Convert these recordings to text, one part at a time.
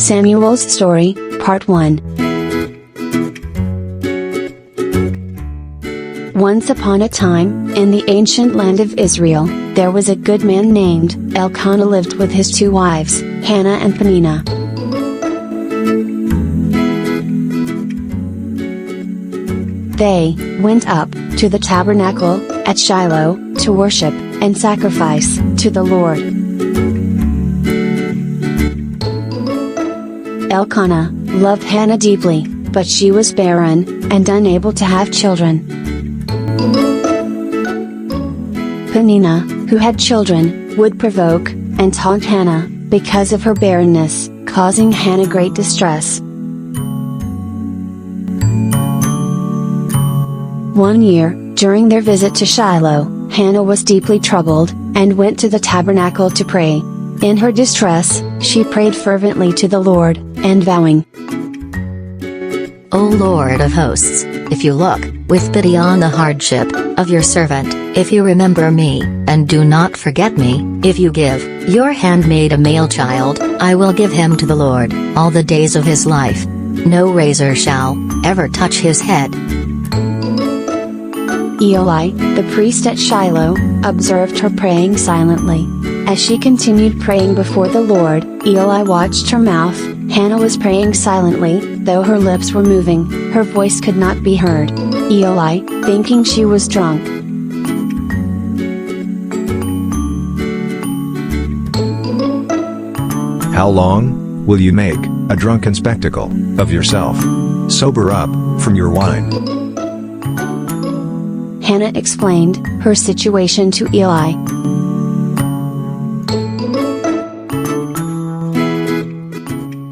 Samuel's Story, Part 1. Once upon a time, in the ancient land of Israel, there was a good man named Elkanah lived with his two wives, Hannah and Peninnah. They went up to the tabernacle at Shiloh to worship and sacrifice to the Lord. Elkanah loved Hannah deeply, but she was barren and unable to have children. Peninnah, who had children, would provoke and taunt Hannah because of her barrenness, causing Hannah great distress. One year, during their visit to Shiloh, Hannah was deeply troubled, and went to the tabernacle to pray. In her distress, she prayed fervently to the Lord, and vowing, O Lord of hosts, if you look with pity on the hardship of your servant, if you remember me, and do not forget me, if you give your handmaid a male child, I will give him to the Lord all the days of his life. No razor shall ever touch his head. Eli, the priest at Shiloh, observed her praying silently. As she continued praying before the Lord, Eli watched her mouth. Hannah was praying silently, though her lips were moving, her voice could not be heard. Eli, thinking she was drunk, How long will you make a drunken spectacle of yourself? Sober up from your wine. Hannah explained her situation to Eli.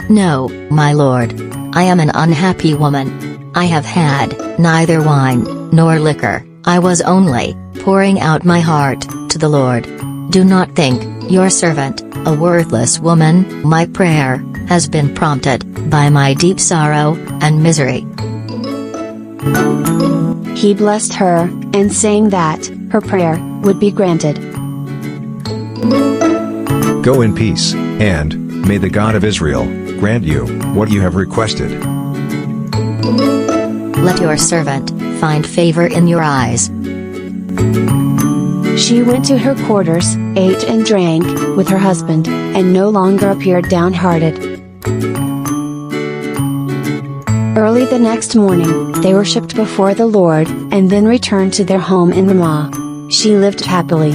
No, my lord. I am an unhappy woman. I have had neither wine nor liquor. I was only pouring out my heart to the Lord. Do not think your servant a worthless woman. My prayer has been prompted by my deep sorrow and misery. He blessed her, and saying that her prayer would be granted. Go in peace, and may the God of Israel grant you what you have requested. Let your servant find favor in your eyes. She went to her quarters, ate and drank with her husband, and no longer appeared downhearted. Early the next morning, they worshipped before the Lord, and then returned to their home in Ramah. She lived happily.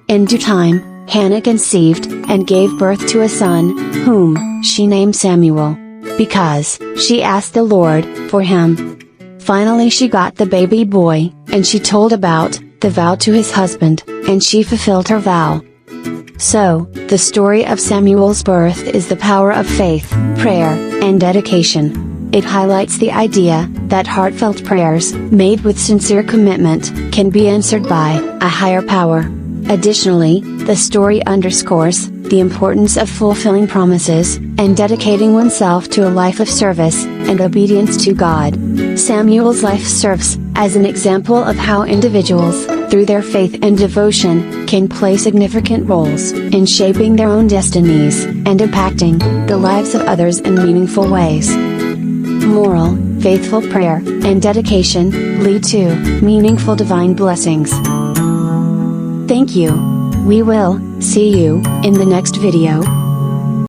In due time, Hannah conceived, and gave birth to a son, whom she named Samuel, because she asked the Lord for him. Finally she got the baby boy, and she told about the vow to his husband, and she fulfilled her vow. So, the story of Samuel's birth is the power of faith, prayer, and dedication. It highlights the idea that heartfelt prayers, made with sincere commitment, can be answered by a higher power. Additionally, the story underscores the importance of fulfilling promises, and dedicating oneself to a life of service and obedience to God. Samuel's life serves as an example of how individuals, through their faith and devotion, can play significant roles in shaping their own destinies and impacting the lives of others in meaningful ways. Moral: faithful prayer and dedication lead to meaningful divine blessings. Thank you. We will see you in the next video.